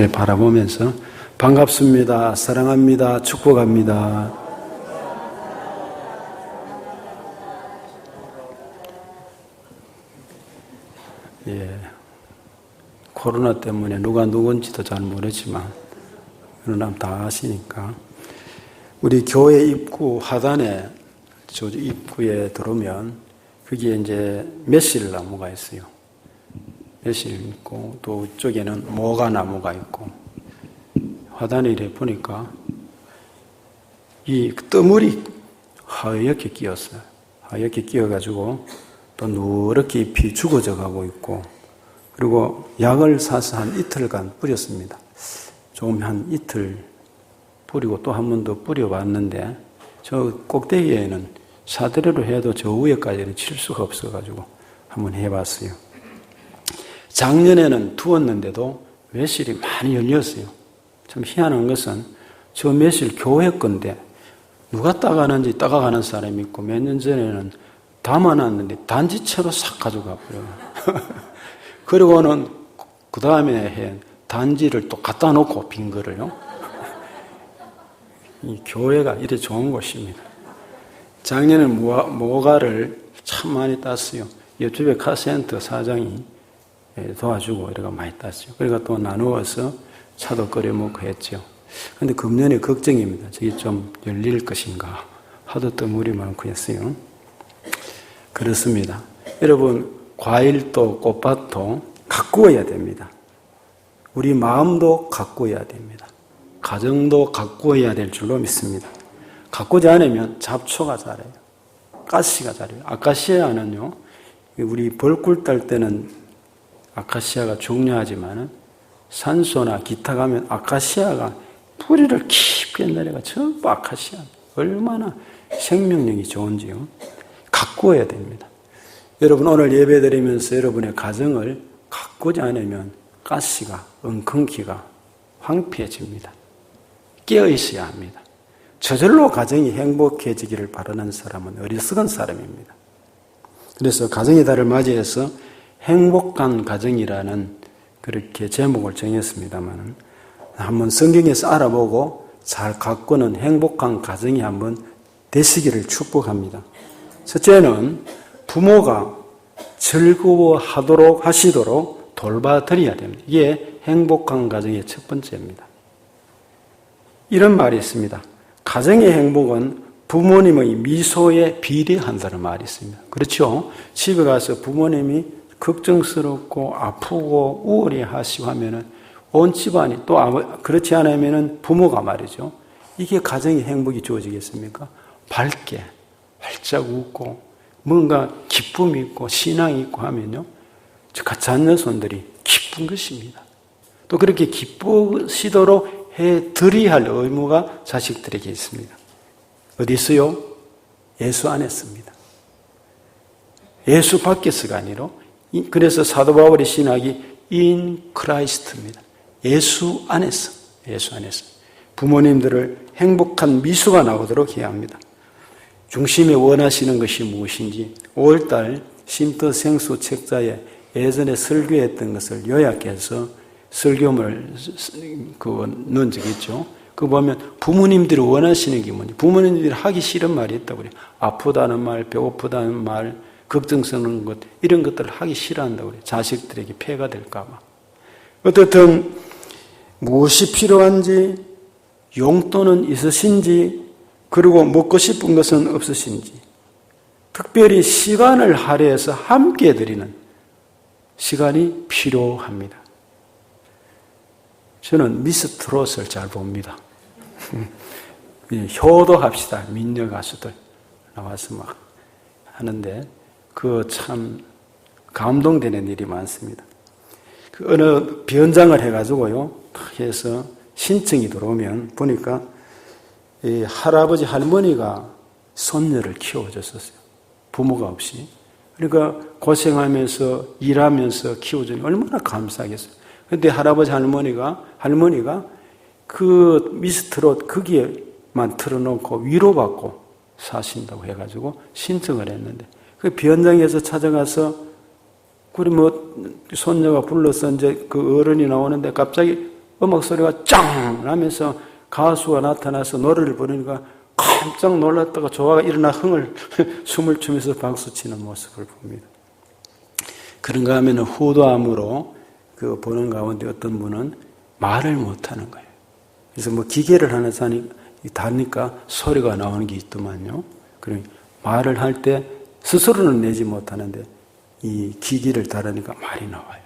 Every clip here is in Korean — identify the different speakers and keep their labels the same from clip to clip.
Speaker 1: 하나님을 바라보면서 반갑습니다, 사랑합니다, 축복합니다. 예, 코로나 때문에 누가 누군지도 잘 모르지만 그러나 다 아시니까 우리 교회 입구 하단에 저 입구에 들어오면 거기에 이제 매실나무가 있어요. 매실 있고 또 이쪽에는 모가나무가 있고 화단에 이래 보니까 이 떠물이 하얗게 끼었어요. 하얗게 끼어가지고 또 누렇게 잎이 죽어져 가고 있고 그리고 약을 사서 한 이틀간 뿌렸습니다. 좀 한 이틀 뿌리고 또 한 번 더 뿌려봤는데 저 꼭대기에는 사대로 해도 저 위에까지는 칠 수가 없어가지고 한번 해봤어요. 작년에는 두었는데도 매실이 많이 열렸어요. 참 희한한 것은 저 매실 교회 건데 누가 따가는지 따가가는 사람이 있고 몇 년 전에는 담아놨는데 단지채로 싹 가져가 버려요. 그리고는 그 다음에 해 단지를 또 갖다 놓고 빈 거를요. 이 교회가 이래 좋은 곳입니다. 작년에 모가를 참 많이 땄어요. 옆집에 카센터 사장이 도와주고 이래가 많이 땄어요. 그러니까 또 나누어서 차도 끓여 먹고 했죠. 근데 금년에 걱정입니다. 저게 좀 열릴 것인가. 하도 떠물이 많고 했어요. 그렇습니다. 여러분, 과일도 꽃밭도 가꾸어야 됩니다. 우리 마음도 가꾸어야 됩니다. 가정도 가꾸어야 될 줄로 믿습니다. 가꾸지 않으면 잡초가 자라요. 가시가 자라요. 아카시아는요, 우리 벌꿀 딸 때는 아카시아가 중요하지만은 산소나 기타 가면 아카시아가 뿌리를 깊게 내려가 전부 아카시아. 얼마나 생명력이 좋은지요. 가꾸어야 됩니다. 여러분 오늘 예배 드리면서 여러분의 가정을 가꾸지 않으면 가시가, 엉겅퀴가 황폐해집니다. 깨어 있어야 합니다. 저절로 가정이 행복해지기를 바라는 사람은 어리석은 사람입니다. 그래서 가정의 달을 맞이해서 행복한 가정이라는 그렇게 제목을 정했습니다만 한번 성경에서 알아보고 잘 가꾸는 행복한 가정이 한번 되시기를 축복합니다. 첫째는 부모가 즐거워하도록 하시도록 돌봐드려야 됩니다. 이게 행복한 가정의 첫 번째입니다. 이런 말이 있습니다. 가정의 행복은 부모님의 미소에 비례한다는 말이 있습니다. 그렇죠? 집에 가서 부모님이 걱정스럽고 아프고 우울해하시고 하면은 온 집안이 또 그렇지 않으면은 부모가 말이죠. 이게 가정의 행복이 주어지겠습니까? 밝게 활짝 웃고 뭔가 기쁨이 있고 신앙이 있고 하면요. 자녀손들이 기쁜 것입니다. 또 그렇게 기쁘시도록 해드려야 할 의무가 자식들에게 있습니다. 어디 있어요? 예수 안에 있습니다. 예수 밖에서가 아니라 그래서 사도 바울의 신학이 in Christ입니다. 예수 안에서, 예수 안에서 부모님들을 행복한 미소가 나오도록 해야 합니다. 중심에 원하시는 것이 무엇인지 5월달 심터생수 책자에 예전에 설교했던 것을 요약해서 설교문을 넣은 적이 있죠. 그거 보면 부모님들이 원하시는 게 뭔지, 부모님들이 하기 싫은 말이 있다고 그래요. 아프다는 말, 배고프다는 말, 걱정스러운 것, 이런 것들을 하기 싫어한다고 그래요. 자식들에게 폐가 될까봐. 어떻든 무엇이 필요한지, 용돈은 있으신지, 그리고 먹고 싶은 것은 없으신지, 특별히 시간을 할애해서 함께 드리는 시간이 필요합니다. 저는 미스트롯을 잘 봅니다. 효도합시다. 민요 가수들 나와서 막 하는데 그 참 감동되는 일이 많습니다. 그 어느 비원장을 해가지고요, 해서 신청이 들어오면 보니까 이 할아버지 할머니가 손녀를 키워줬었어요. 부모가 없이. 그러니까 고생하면서 일하면서 키워주니 얼마나 감사하겠어요. 그런데 할아버지 할머니가 그 미스트롯 거기에만 틀어놓고 위로받고 사신다고 해가지고 신청을 했는데 그 비원장에서 찾아가서 그리 손녀가 불러서 이제 그 어른이 나오는데 갑자기 음악 소리가 짱 하면서 가수가 나타나서 노래를 부르니까 깜짝 놀랐다가 조화가 일어나 숨을 추면서 박수치는 모습을 봅니다. 그런가 하면 후도함으로 그 보는 가운데 어떤 분은 말을 못하는 거예요. 그래서 뭐 기계를 하나 다니까 소리가 나오는 게 있더만요. 그러니 말을 할 때 스스로는 내지 못하는데 이 기기를 다루니까 말이 나와요.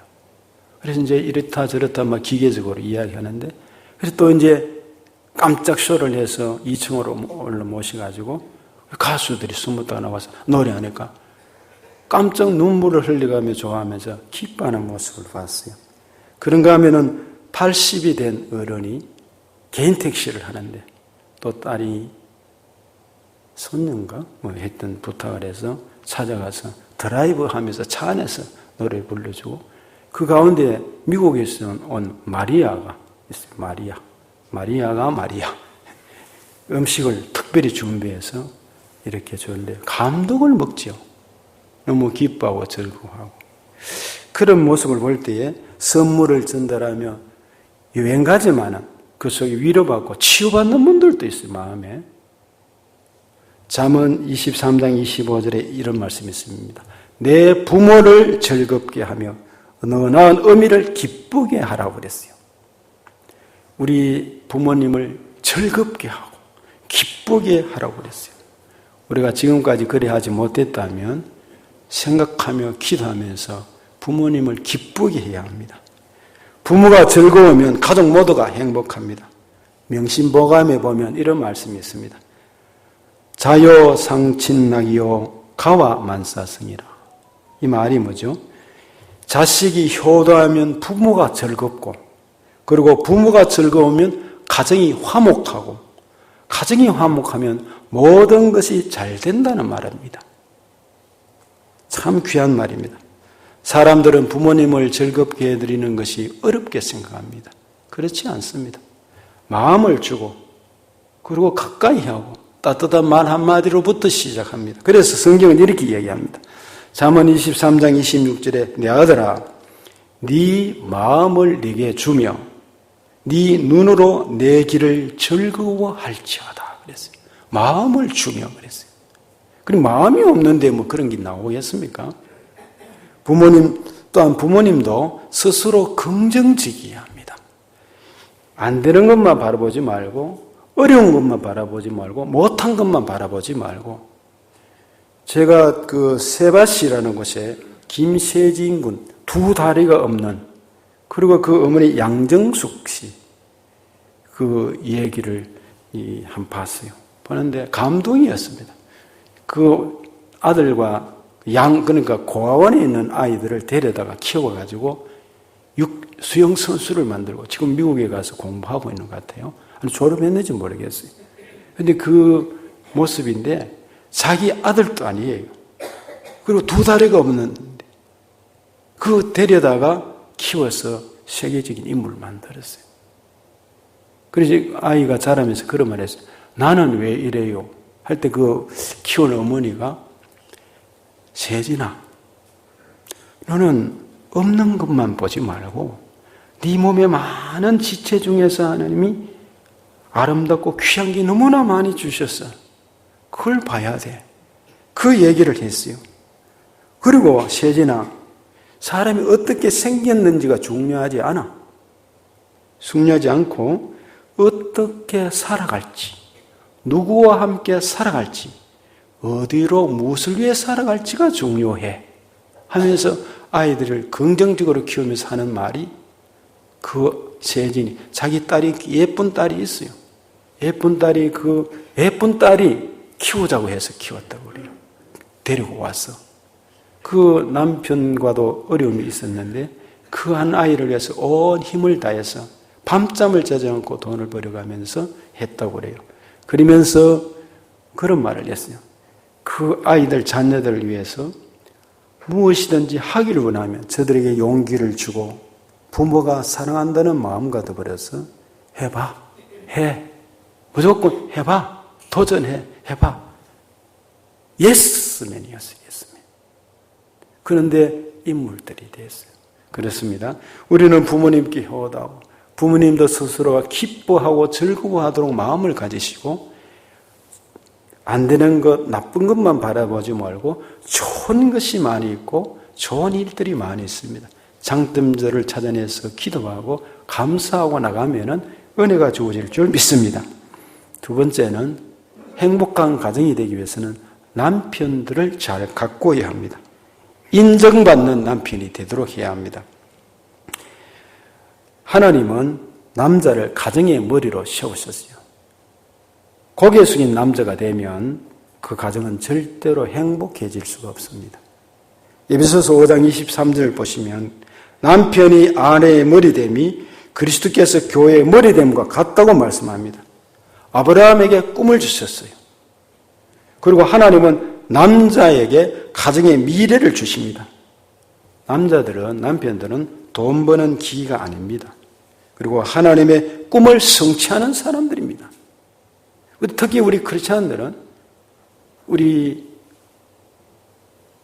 Speaker 1: 그래서 이제 이렇다 저렇다 막 기계적으로 이야기하는데, 그래서 또 이제 깜짝 쇼를 해서 2층으로 올라 모셔가지고 가수들이 숨었다가 나와서 노래하니까 깜짝 눈물을 흘려가며 좋아하면서 기뻐하는 모습을 봤어요. 그런가 하면은 80이 된 어른이 개인 택시를 하는데 또 딸이 손녀인가 뭐 했던 부탁을 해서 찾아가서 드라이브 하면서 차 안에서 노래 불러주고, 그 가운데 미국에서 온 마리아가 있어요. 마리아. 음식을 특별히 준비해서 이렇게 주는데 감동을 먹죠. 너무 기뻐하고 즐거워하고. 그런 모습을 볼 때에 선물을 전달하며 유행가지만은 그 속에 위로받고 치유받는 분들도 있어요, 마음에. 잠언 23장 25절에 이런 말씀이 있습니다. 내 부모를 즐겁게 하며 은은한 어미를 기쁘게 하라고 그랬어요. 우리 부모님을 즐겁게 하고 기쁘게 하라고 그랬어요. 우리가 지금까지 그래 하지 못했다면 생각하며 기도하면서 부모님을 기쁘게 해야 합니다. 부모가 즐거우면 가족 모두가 행복합니다. 명심보감에 보면 이런 말씀이 있습니다. 자요 상친낙이요 가와 만사성이라. 이 말이 뭐죠? 자식이 효도하면 부모가 즐겁고, 그리고 부모가 즐거우면 가정이 화목하고, 가정이 화목하면 모든 것이 잘 된다는 말입니다. 참 귀한 말입니다. 사람들은 부모님을 즐겁게 해드리는 것이 어렵게 생각합니다. 그렇지 않습니다. 마음을 주고, 그리고 가까이 하고, 따뜻한 말 한마디로부터 시작합니다. 그래서 성경은 이렇게 이야기합니다. 잠언 23장 26절에 내 아들아, 네 마음을 네게 주며 네 눈으로 내 길을 즐거워할지어다 그랬어요. 마음을 주며 그랬어요. 그럼 마음이 없는데 뭐 그런 게 나오겠습니까? 또한 부모님도 스스로 긍정적이어야 합니다. 안 되는 것만 바라보지 말고, 어려운 것만 바라보지 말고, 못한 것만 바라보지 말고. 제가 그 세바시라는 곳에 김세진 군, 두 다리가 없는, 그리고 그 어머니 양정숙 씨, 그 얘기를 한 봤어요. 보는데 감동이었습니다. 그 아들과 그러니까 고아원에 있는 아이들을 데려다가 키워가지고 수영 선수를 만들고 지금 미국에 가서 공부하고 있는 것 같아요. 졸업했는지 모르겠어요. 근데 그 모습인데 자기 아들도 아니에요. 그리고 두 다리가 없는데 그 데려다가 키워서 세계적인 인물을 만들었어요. 그래서 아이가 자라면서 그런 말을 했어요. 나는 왜 이래요? 할 때 그 키운 어머니가 세진아, 너는 없는 것만 보지 말고 네 몸에 많은 지체 중에서 하나님이 아름답고 귀한 게 너무나 많이 주셨어. 그걸 봐야 돼. 그 얘기를 했어요. 그리고 세진아, 사람이 어떻게 생겼는지가 중요하지 않아. 중요하지 않고 어떻게 살아갈지, 누구와 함께 살아갈지, 어디로 무엇을 위해 살아갈지가 중요해 하면서 아이들을 긍정적으로 키우면서 하는 말이, 그 세진이 자기 딸이 예쁜 딸이 있어요. 예쁜 딸이 키우자고 해서 키웠다고 그래요. 데리고 와서 그 남편과도 어려움이 있었는데 그 한 아이를 위해서 온 힘을 다해서 밤잠을 자지 않고 돈을 벌어가면서 했다고 그래요. 그러면서 그런 말을 했어요. 그 아이들 자녀들을 위해서 무엇이든지 하기를 원하면 저들에게 용기를 주고 부모가 사랑한다는 마음과 더불어서 해봐, 무조건 해봐, 도전해, 해봐. 예스맨이었어요. 예스맨. 그런데 인물들이 됐어요. 그렇습니다. 우리는 부모님께 효도하고 부모님도 스스로가 기뻐하고 즐거워하도록 마음을 가지시고 안 되는 것, 나쁜 것만 바라보지 말고 좋은 것이 많이 있고 좋은 일들이 많이 있습니다. 장점들을 찾아내서 기도하고 감사하고 나가면은 은혜가 주어질 줄 믿습니다. 두 번째는 행복한 가정이 되기 위해서는 남편들을 잘 가꾸어야 합니다. 인정받는 남편이 되도록 해야 합니다. 하나님은 남자를 가정의 머리로 세우셨어요. 고개 숙인 남자가 되면 그 가정은 절대로 행복해질 수가 없습니다. 에베소서 5장 23절을 보시면 남편이 아내의 머리됨이 그리스도께서 교회의 머리됨과 같다고 말씀합니다. 아브라함에게 꿈을 주셨어요. 그리고 하나님은 남자에게 가정의 미래를 주십니다. 남편들은 돈 버는 기기가 아닙니다. 그리고 하나님의 꿈을 성취하는 사람들입니다. 특히 우리 크리스찬들은, 우리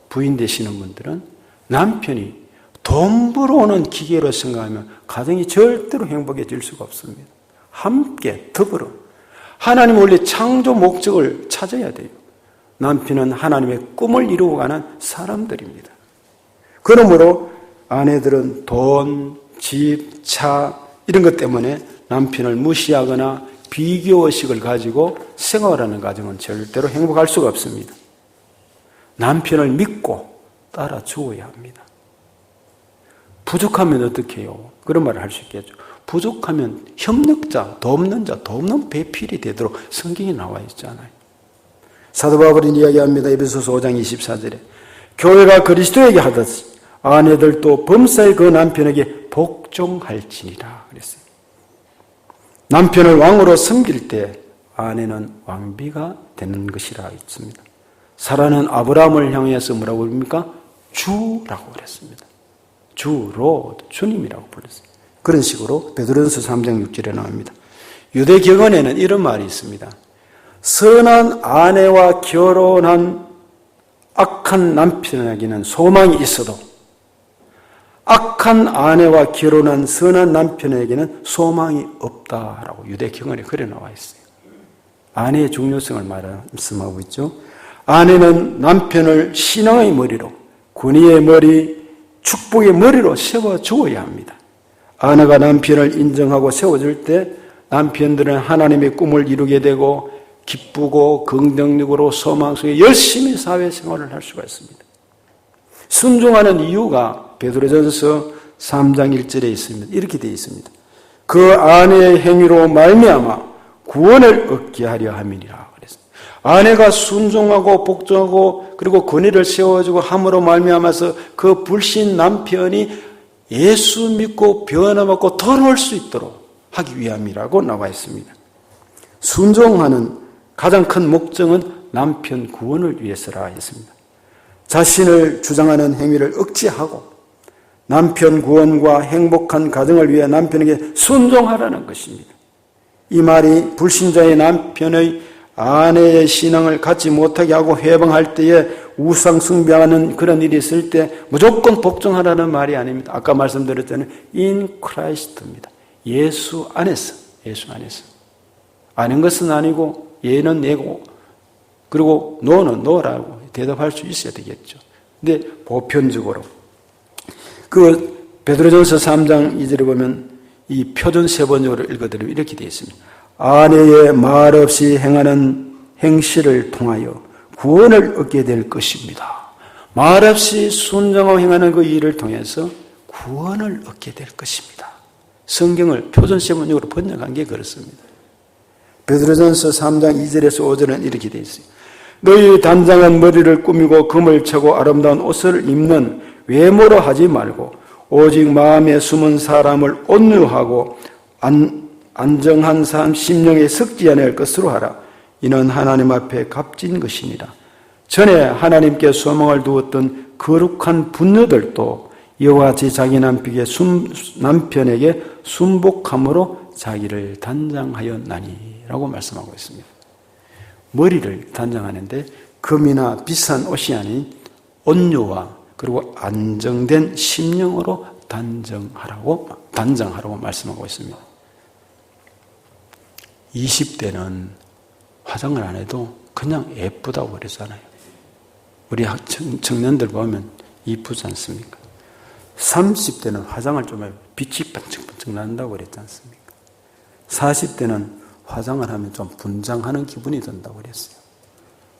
Speaker 1: 부인 되시는 분들은 남편이 돈 벌어오는 기계로 생각하면 가정이 절대로 행복해질 수가 없습니다. 함께 더불어 하나님 원래 창조 목적을 찾아야 돼요. 남편은 하나님의 꿈을 이루어가는 사람들입니다. 그러므로 아내들은 돈, 집, 차 이런 것 때문에 남편을 무시하거나 비교의식을 가지고 생활하는 가정은 절대로 행복할 수가 없습니다. 남편을 믿고 따라 주어야 합니다. 부족하면 어떻게 해요? 그런 말을 할 수 있겠죠. 부족하면 협력자, 더 없는 배필이 되도록 성경에 나와 있잖아요. 사도 바울은 이야기합니다. 에베소서 5장 24절에 교회가 그리스도에게 하듯이 아내들도 범사의 그 남편에게 복종할지니라 그랬어요. 남편을 왕으로 섬길 때 아내는 왕비가 되는 것이라 했습니다. 사라는 아브라함을 향해서 뭐라고 부릅니까? 주라고 그랬습니다. 주로 주님이라고 불렀어요. 그런 식으로 베드로전서 3장 6절에 나옵니다. 유대 격언에는 이런 말이 있습니다. 선한 아내와 결혼한 악한 남편에게는 소망이 있어도 악한 아내와 결혼한 선한 남편에게는 소망이 없다라고 유대 격언에 그래 나와 있어요. 아내의 중요성을 말씀하고 있죠. 아내는 남편을 신앙의 머리로, 권위의 머리, 축복의 머리로 세워주어야 합니다. 아내가 남편을 인정하고 세워줄 때 남편들은 하나님의 꿈을 이루게 되고 기쁘고 긍정적으로 소망 속에 열심히 사회생활을 할 수가 있습니다. 순종하는 이유가 베드로전서 3장 1절에 있습니다. 이렇게 되어 있습니다. 그 아내의 행위로 말미암아 구원을 얻게 하려 함이니라 그랬습니다. 아내가 순종하고 복종하고 그리고 권위를 세워주고 함으로 말미암아서 그 불신 남편이 예수 믿고 변화받고 돌아올 수 있도록 하기 위함이라고 나와 있습니다. 순종하는 가장 큰 목적은 남편 구원을 위해서라 했습니다. 자신을 주장하는 행위를 억제하고 남편 구원과 행복한 가정을 위해 남편에게 순종하라는 것입니다. 이 말이 불신자의 남편의 아내의 신앙을 갖지 못하게 하고 회방할 때에 우상 숭배하는 그런 일이 있을 때 무조건 복종하라는 말이 아닙니다. 아까 말씀드렸잖아요. in Christ입니다. 예수 안에서. 아는 것은 아니고 예는 예고 그리고 노는 노라고 대답할 수 있어야 되겠죠. 근데 보편적으로 그 베드로전서 3장 2절에 보면 이 표준 세번역으로 읽어드리면 이렇게 되어 있습니다. 아내의 말없이 행하는 행실을 통하여 구원을 얻게 될 것입니다. 말없이 순종하고 행하는 그 일을 통해서 구원을 얻게 될 것입니다. 성경을 표준 세번역으로 번역한 게 그렇습니다. 베드로전서 3장 2절에서 5절은 이렇게 되어 있어요. 너희 단장한 머리를 꾸미고 금을 차고 아름다운 옷을 입는 외모로 하지 말고 오직 마음에 숨은 사람을 온유하고 안정한 삶 심령에 섞지 않을 것으로 하라. 이는 하나님 앞에 값진 것이니라. 전에 하나님께 소망을 두었던 거룩한 분녀들도 이와 같이 자기 남편에게 순복함으로 자기를 단장하였나니라고 말씀하고 있습니다. 머리를 단장하는데 금이나 비싼 옷이 아닌 온유와 그리고 안정된 심령으로 단정하라고 단장하라고 말씀하고 있습니다. 20대는 화장을 안 해도 그냥 예쁘다고 그러잖아요. 우리 청년들 보면 이쁘지 않습니까? 30대는 화장을 좀 하면 빛이 반짝반짝 난다고 그랬지 않습니까? 40대는 화장을 하면 좀 분장하는 기분이 든다고 그랬어요.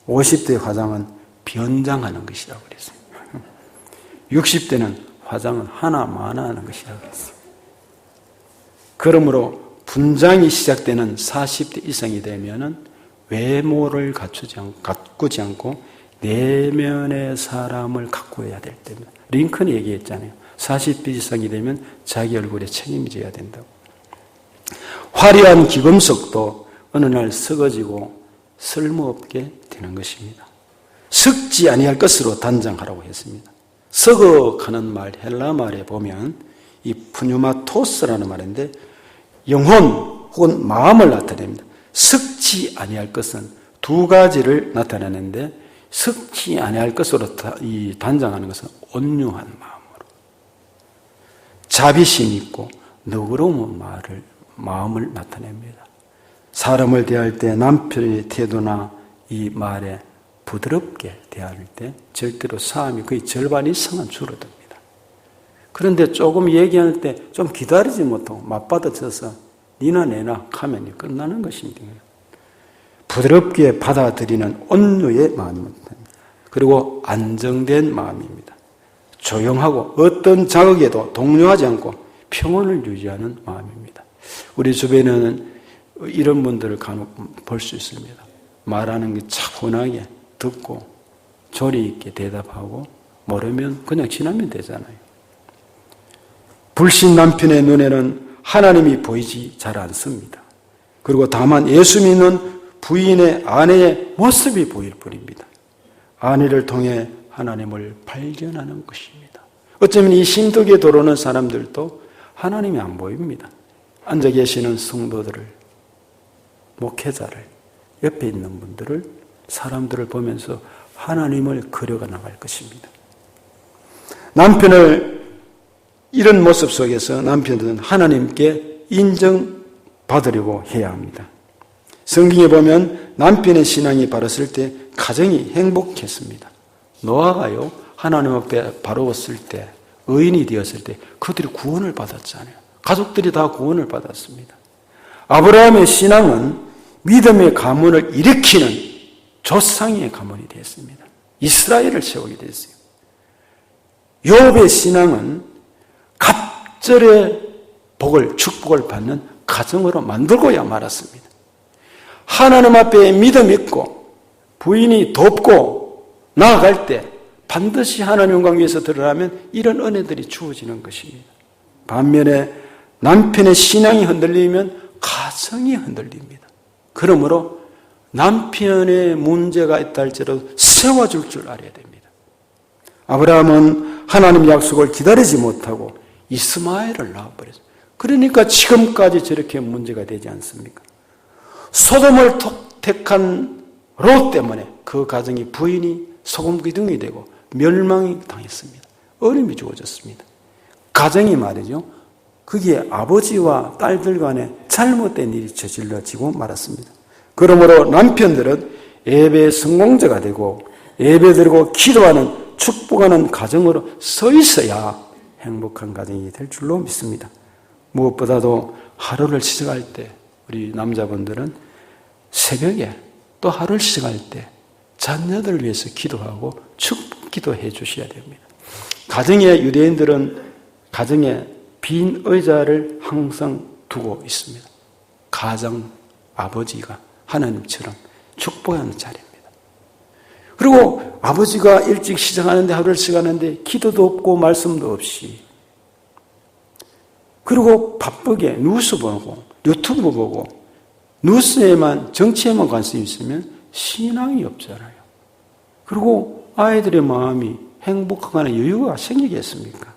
Speaker 1: 50대 화장은 변장하는 것이라고 그랬어요. 60대는 화장은 하나마나 하는 것이라고 그랬어요. 그러므로 분장이 시작되는 40대 이상이 되면은 외모를 가꾸지 않고 내면의 사람을 가꾸어야 될 때입니다. 링컨이 얘기했잖아요. 40대 이상이 되면 자기 얼굴에 책임이 져야 된다고. 화려한 기금속도 어느 날 썩어지고 쓸모없게 되는 것입니다. 썩지 아니할 것으로 단장하라고 했습니다. 썩어가는 말, 헬라 말에 보면 이 푸뉴마토스라는 말인데 영혼 혹은 마음을 나타냅니다. 썩지 아니할 것은 두 가지를 나타내는데 썩지 아니할 것으로 이 단장하는 것은 온유한 마음으로 자비심 있고 너그러운 마음을 나타냅니다. 사람을 대할 때 남편의 태도나 이 말에 부드럽게 대할 때 절대로 사함이 거의 절반 이상은 줄어듭니다. 그런데 조금 얘기할 때 좀 기다리지 못하고 맞받아쳐서 니나 내나 하면 끝나는 것입니다. 부드럽게 받아들이는 온유의 마음입니다. 그리고 안정된 마음입니다. 조용하고 어떤 자극에도 동요하지 않고 평온을 유지하는 마음입니다. 우리 주변에는 이런 분들을 간혹 볼 수 있습니다. 말하는 게 차분하게 듣고 조리 있게 대답하고 모르면 그냥 지나면 되잖아요. 불신 남편의 눈에는 하나님이 보이지 잘 않습니다. 그리고 다만 예수 믿는 부인의 아내의 모습이 보일 뿐입니다. 아내를 통해 하나님을 발견하는 것입니다. 어쩌면 이 신덕의 도로는 사람들도 하나님이 안 보입니다. 앉아 계시는 성도들을, 목회자를, 옆에 있는 분들을, 사람들을 보면서 하나님을 그려가 나갈 것입니다. 남편을 이런 모습 속에서 남편들은 하나님께 인정받으려고 해야 합니다. 성경에 보면 남편의 신앙이 바랐을 때 가정이 행복했습니다. 노아가요, 하나님 앞에 바로웠을 때, 의인이 되었을 때 그들이 구원을 받았잖아요. 가족들이 다 구원을 받았습니다. 아브라함의 신앙은 믿음의 가문을 일으키는 조상의 가문이 되었습니다. 이스라엘을 세우게 됐어요. 욥의 신앙은 갑절의 축복을 받는 가정으로 만들고야 말았습니다. 하나님 앞에 믿음 있고 부인이 돕고 나아갈 때 반드시 하나님 영광 위에서 드러나면 이런 은혜들이 주어지는 것입니다. 반면에 남편의 신앙이 흔들리면 가정이 흔들립니다. 그러므로 남편의 문제가 있다 할지라도 세워줄 줄 알아야 됩니다. 아브라함은 하나님 약속을 기다리지 못하고 이스마엘을 낳아버렸어요. 그러니까 지금까지 저렇게 문제가 되지 않습니까? 소돔을 택한 롯 때문에 그 가정이 부인이 소금기둥이 되고 멸망이 당했습니다. 어려움이 주어졌습니다. 가정이 말이죠. 거기에 아버지와 딸들 간에 잘못된 일이 저질러지고 말았습니다. 그러므로 남편들은 예배의 성공자가 되고 예배드리고 기도하는 축복하는 가정으로 서 있어야 행복한 가정이 될 줄로 믿습니다. 무엇보다도 하루를 시작할 때 우리 남자분들은 새벽에 또 하루를 시작할 때 자녀들을 위해서 기도하고 축복 기도해 주셔야 됩니다. 가정에 유대인들은 가정에 빈 의자를 항상 두고 있습니다. 가장 아버지가 하나님처럼 축복하는 자리입니다. 그리고 아버지가 일찍 시작하는데 하루를 시작하는데 기도도 없고 말씀도 없이 그리고 바쁘게 뉴스 보고 유튜브 보고 뉴스에만 정치에만 관심이 있으면 신앙이 없잖아요. 그리고 아이들의 마음이 행복하거나 여유가 생기겠습니까?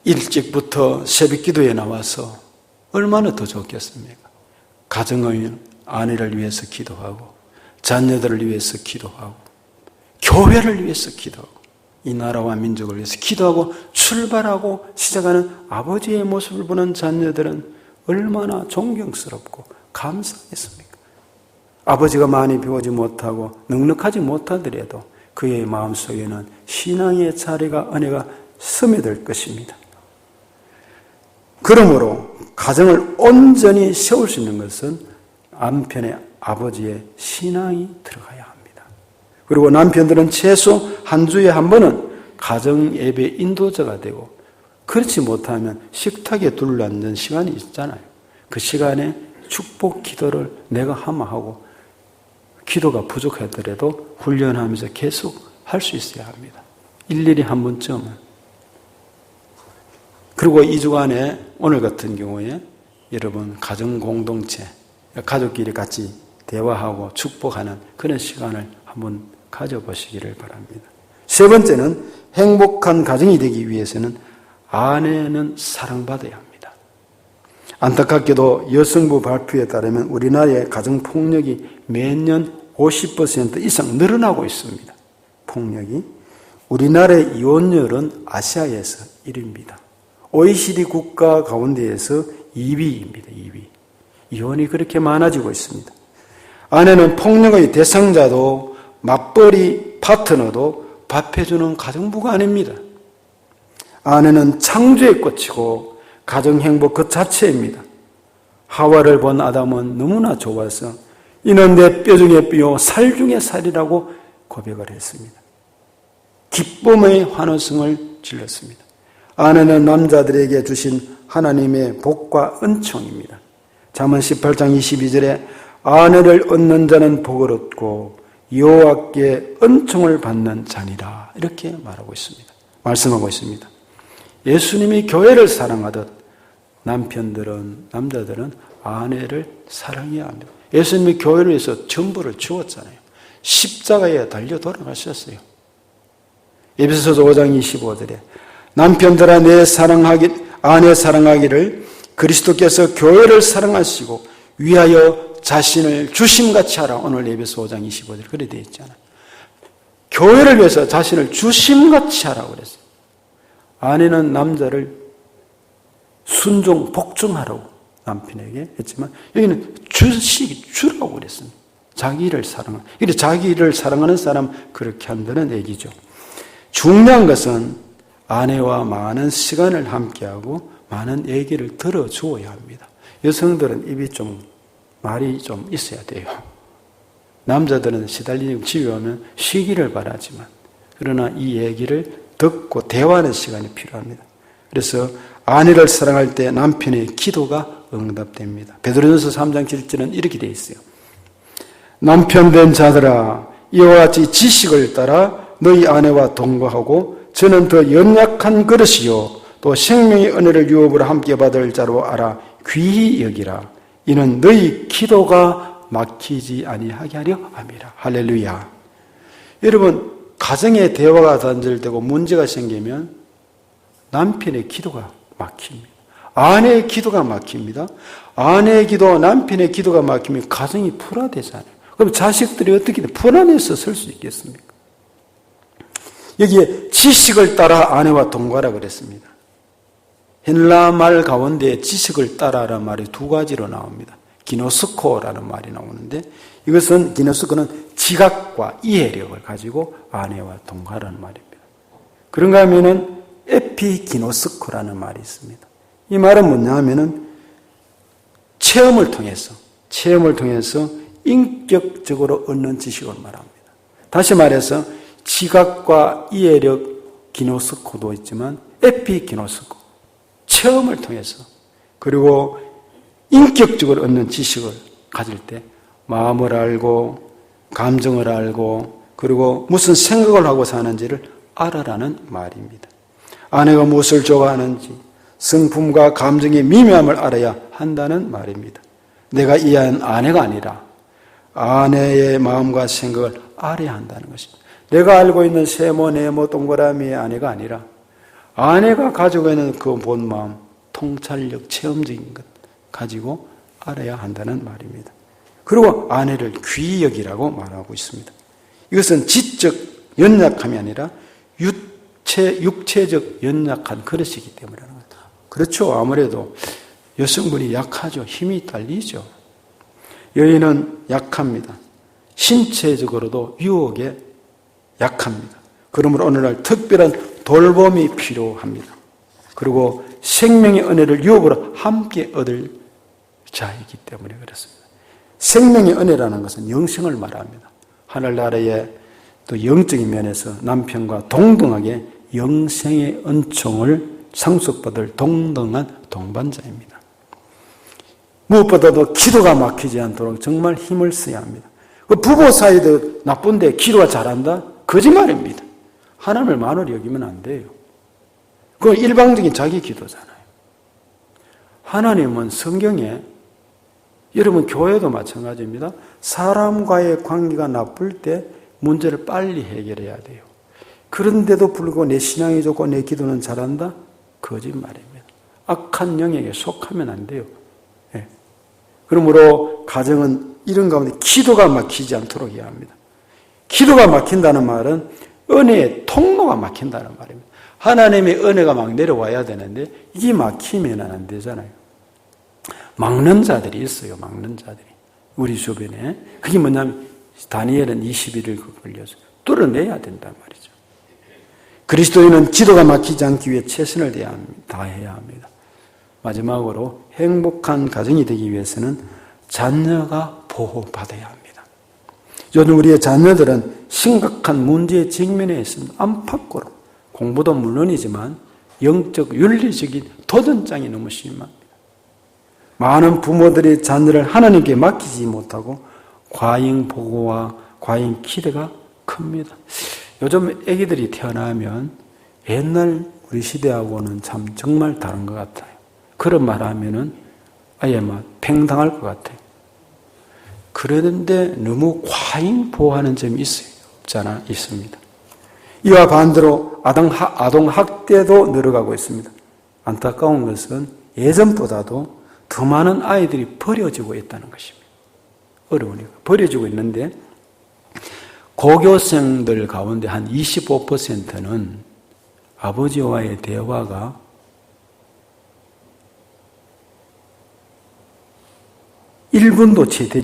Speaker 1: 일찍부터 새벽 기도에 나와서 얼마나 더 좋겠습니까? 가정의 아내를 위해서 기도하고 자녀들을 위해서 기도하고 교회를 위해서 기도하고 이 나라와 민족을 위해서 기도하고 출발하고 시작하는 아버지의 모습을 보는 자녀들은 얼마나 존경스럽고 감사했습니까? 아버지가 많이 배우지 못하고 넉넉하지 못하더라도 그의 마음속에는 신앙의 자리가, 은혜가 스며들 것입니다. 그러므로 가정을 온전히 세울 수 있는 것은 남편의 아버지의 신앙이 들어가야 합니다. 그리고 남편들은 최소 한 주에 한 번은 가정 예배 인도자가 되고, 그렇지 못하면 식탁에 둘러앉는 시간이 있잖아요. 그 시간에 축복 기도를 내가 하면 하고, 기도가 부족하더라도 훈련하면서 계속 할 수 있어야 합니다. 일일이 한 번쯤은. 그리고 2주간에 오늘 같은 경우에 여러분 가정 공동체, 가족끼리 같이 대화하고 축복하는 그런 시간을 한번 가져보시기를 바랍니다. 세 번째는 행복한 가정이 되기 위해서는 아내는 사랑받아야 합니다. 안타깝게도 여성부 발표에 따르면 우리나라의 가정폭력이 매년 50% 이상 늘어나고 있습니다. 폭력이. 우리나라의 이혼율은 아시아에서 1위입니다. OECD 국가 가운데에서 2위입니다. 2위. 이혼이 그렇게 많아지고 있습니다. 아내는 폭력의 대상자도 맞벌이 파트너도 밥해주는 가정부가 아닙니다. 아내는 창조의 꽃이고 가정 행복 그 자체입니다. 하와를 본 아담은 너무나 좋아서 이는 내 뼈 중에 뼈, 살 중에 살이라고 고백을 했습니다. 기쁨의 환호성을 질렀습니다. 아내는 남자들에게 주신 하나님의 복과 은총입니다. 잠언 18장 22절에 아내를 얻는 자는 복을 얻고 여호와께 은총을 받는 자니라, 이렇게 말하고 있습니다. 말씀하고 있습니다. 예수님이 교회를 사랑하듯 남자들은 아내를 사랑해야 합니다. 예수님이 교회를 위해서 전부를 주었잖아요. 십자가에 달려 돌아가셨어요. 에베소서 5장 25절에 남편들아 아내 사랑하기를 그리스도께서 교회를 사랑하시고 위하여 자신을 주심같이 하라. 오늘 에베소 5장 25절 그래 되어 있잖아요. 교회를 위해서 자신을 주심같이 하라고 그랬어요. 아내는 남자를 순종, 복종하라고 남편에게 했지만 여기는 주라고 그랬습니다. 자기를 사랑하는. 이래 자기를 사랑하는 사람 그렇게 한다는 얘기죠. 중요한 것은 아내와 많은 시간을 함께하고 많은 얘기를 들어주어야 합니다. 여성들은 말이 좀 있어야 돼요. 남자들은 시달리고 집에 오면 쉬기를 바라지만, 그러나 이 얘기를 듣고 대화하는 시간이 필요합니다. 그래서 아내를 사랑할 때 남편의 기도가 응답됩니다. 베드로전서 3장 7절은 이렇게 되어 있어요. 남편된 자들아 이와 같이 지식을 따라 너희 아내와 동거하고 저는 더 연약한 그릇이요 또 생명의 은혜를 유업으로 함께 받을 자로 알아 귀히 여기라. 이는 너희 기도가 막히지 아니하게 하려 함이라. 할렐루야. 여러분, 가정의 대화가 단절되고 문제가 생기면 남편의 기도가 막힙니다. 아내의 기도가 막힙니다. 아내의 기도, 남편의 기도가 막히면 가정이 불화되잖아요. 그럼 자식들이 어떻게 불안해서 설 수 있겠습니까? 여기에 지식을 따라 아내와 동거하라 그랬습니다. 헬라 말 가운데 지식을 따라라는 말이 두 가지로 나옵니다. 기노스코라는 말이 나오는데, 이것은 기노스코는 지각과 이해력을 가지고 아내와 동거하라는 말입니다. 그런가 하면은 에피기노스코라는 말이 있습니다. 이 말은 뭐냐 하면은 체험을 통해서 인격적으로 얻는 지식을 말합니다. 다시 말해서 지각과 이해력 기노스코도 있지만 에피기노스코, 체험을 통해서, 그리고 인격적으로 얻는 지식을 가질 때 마음을 알고 감정을 알고 그리고 무슨 생각을 하고 사는지를 알아라는 말입니다. 아내가 무엇을 좋아하는지 성품과 감정의 미묘함을 알아야 한다는 말입니다. 내가 이해한 아내가 아니라 아내의 마음과 생각을 알아야 한다는 것입니다. 내가 알고 있는 세모, 네모, 동그라미의 아내가 아니라 아내가 가지고 있는 그 본 마음, 통찰력, 체험적인 것 가지고 알아야 한다는 말입니다. 그리고 아내를 귀히 여기라고 말하고 있습니다. 이것은 지적 연약함이 아니라 육체적 연약한 그릇이기 때문이라는 거예요. 그렇죠. 아무래도 여성분이 약하죠. 힘이 딸리죠. 여인은 약합니다. 신체적으로도 유혹에 약합니다. 그러므로 어느 날 특별한 돌봄이 필요합니다. 그리고 생명의 은혜를 유업으로 함께 얻을 자이기 때문에 그렇습니다. 생명의 은혜라는 것은 영생을 말합니다. 하늘나라의 또 영적인 면에서 남편과 동등하게 영생의 은총을 상속받을 동등한 동반자입니다. 무엇보다도 기도가 막히지 않도록 정말 힘을 써야 합니다. 부부 사이도 나쁜데 기도가 잘한다? 거짓말입니다. 하나님을 만으로 여기면 안 돼요. 그건 일방적인 자기 기도잖아요. 하나님은 성경에, 여러분 교회도 마찬가지입니다. 사람과의 관계가 나쁠 때 문제를 빨리 해결해야 돼요. 그런데도 불구하고 내 신앙이 좋고 내 기도는 잘한다? 거짓말입니다. 악한 영에게 속하면 안 돼요. 네. 그러므로 가정은 이런 가운데 기도가 막히지 않도록 해야 합니다. 기도가 막힌다는 말은 은혜의 통로가 막힌다는 말입니다. 하나님의 은혜가 막 내려와야 되는데 이게 막히면 안 되잖아요. 막는 자들이 있어요. 막는 자들이. 우리 주변에. 그게 뭐냐면 다니엘은 21일 걸려서 뚫어내야 된단 말이죠. 그리스도인은 기도가 막히지 않기 위해 최선을 다해야 합니다. 마지막으로 행복한 가정이 되기 위해서는 자녀가 보호받아야 합니다. 요즘 우리의 자녀들은 심각한 문제에 직면해 있습니다. 안팎으로. 공부도 물론이지만 영적, 윤리적인 도전장이 너무 심합니다. 많은 부모들이 자녀를 하나님께 맡기지 못하고 과잉 보고와 과잉 기대가 큽니다. 요즘 아기들이 태어나면 옛날 우리 시대하고는 참 정말 다른 것 같아요. 그런 말 하면은 아예 막 팽당할 것 같아요. 그런데 너무 과잉 보호하는 점이 있어요. 없잖아, 있습니다. 이와 반대로 아동 학대도 늘어가고 있습니다. 안타까운 것은 예전보다도 더 많은 아이들이 버려지고 있다는 것입니다. 어려우니까. 버려지고 있는데 고교생들 가운데 한 25%는 아버지와의 대화가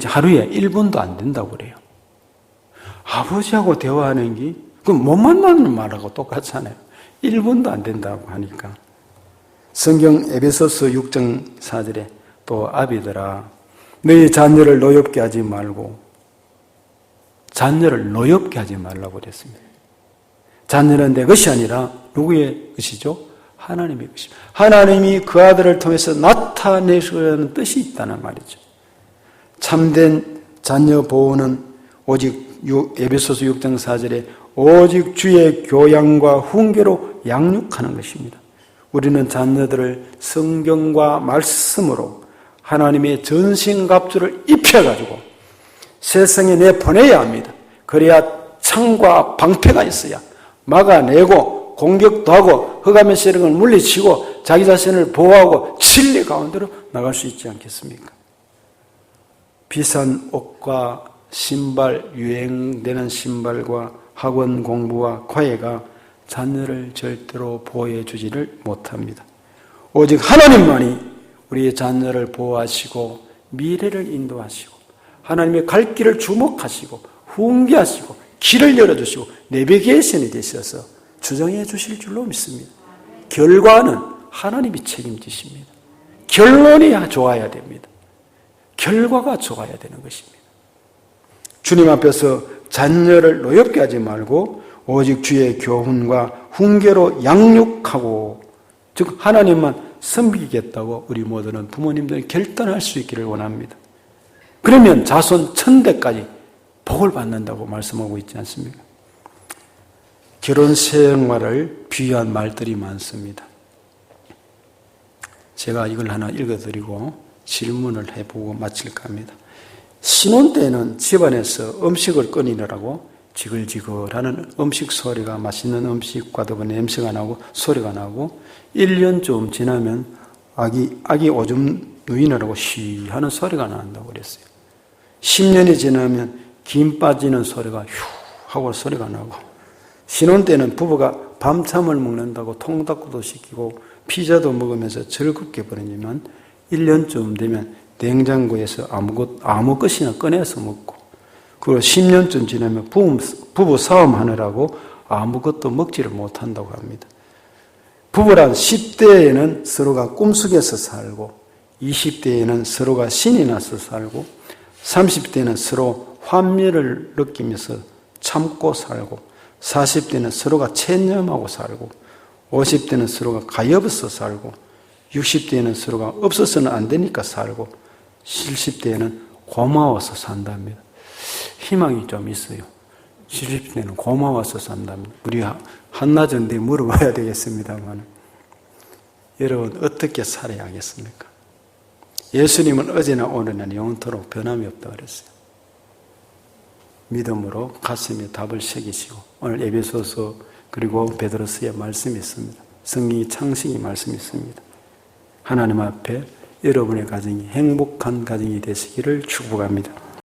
Speaker 1: 하루에 1분도 안 된다고 그래요. 아버지하고 대화하는 게, 그럼 못 만나는 말하고 똑같잖아요. 1분도 안 된다고 하니까. 성경 에베소서 6장 4절에 또 아비들아, 너희 자녀를 노엽게 하지 말고, 자녀를 노엽게 하지 말라고 그랬습니다. 자녀는 내 것이 아니라 누구의 것이죠? 하나님의 것입니다. 하나님이 그 아들을 통해서 나타내시려는 뜻이 있다는 말이죠. 참된 자녀 보호는 오직 에베소서 6장 4절에 오직 주의 교양과 훈계로 양육하는 것입니다. 우리는 자녀들을 성경과 말씀으로 하나님의 전신갑주를 입혀가지고 세상에 내보내야 합니다. 그래야 창과 방패가 있어야 막아내고 공격도 하고 흑암의 세력을 물리치고 자기 자신을 보호하고 진리 가운데로 나갈 수 있지 않겠습니까? 비싼 옷과 신발, 유행되는 신발과 학원 공부와 과외가 자녀를 절대로 보호해 주지를 못합니다. 오직 하나님만이 우리의 자녀를 보호하시고 미래를 인도하시고 하나님의 갈 길을 주목하시고 훈계하시고 길을 열어주시고 내비게이션이 되셔서 주정해 주실 줄로 믿습니다. 결과는 하나님이 책임지십니다. 결론이 좋아야 됩니다. 결과가 좋아야 되는 것입니다. 주님 앞에서 자녀를 노엽게 하지 말고 오직 주의 교훈과 훈계로 양육하고, 즉 하나님만 섬기겠다고 우리 모두는 부모님들은 결단할 수 있기를 원합니다. 그러면 자손 1000대까지 복을 받는다고 말씀하고 있지 않습니까? 결혼 생활을 비유한 말들이 많습니다. 제가 이걸 하나 읽어드리고 질문을 해보고 마칠까 합니다. 신혼 때는 집안에서 음식을 끊이느라고 지글지글하는 음식 소리가, 맛있는 음식과 더불어 냄새가 나고 소리가 나고 1년쯤 지나면 아기 오줌 누이느라고 쉬 하는 소리가 난다고 그랬어요. 10년이 지나면 김 빠지는 소리가 휴 하고 소리가 나고, 신혼 때는 부부가 밤참을 먹는다고 통닭도 시키고 피자도 먹으면서 즐겁게 보내지만 1년쯤 되면 냉장고에서 아무 것이나 꺼내서 먹고, 그리고 10년쯤 지나면 부부 싸움하느라고 아무것도 먹지를 못한다고 합니다. 부부란 10대에는 서로가 꿈속에서 살고, 20대에는 서로가 신이 나서 살고, 30대는 서로 환멸을 느끼면서 참고 살고, 40대는 서로가 체념하고 살고, 50대는 서로가 가엾어 살고, 60대에는 서로가 없어서는 안 되니까 살고, 70대에는 고마워서 산답니다. 희망이 좀 있어요. 70대는 고마워서 산답니다. 우리 한낮은 뒤에 물어봐야 되겠습니다만, 여러분 어떻게 살아야 하겠습니까? 예수님은 어제나 오늘은 영원토록 변함이 없다고 그랬어요. 믿음으로 가슴에 답을 새기시고, 오늘 에베소서 그리고 베드로서의 말씀이 있습니다. 성경이 창세기 말씀이 있습니다. 하나님 앞에 여러분의 가정이 행복한 가정이 되시기를 축복합니다.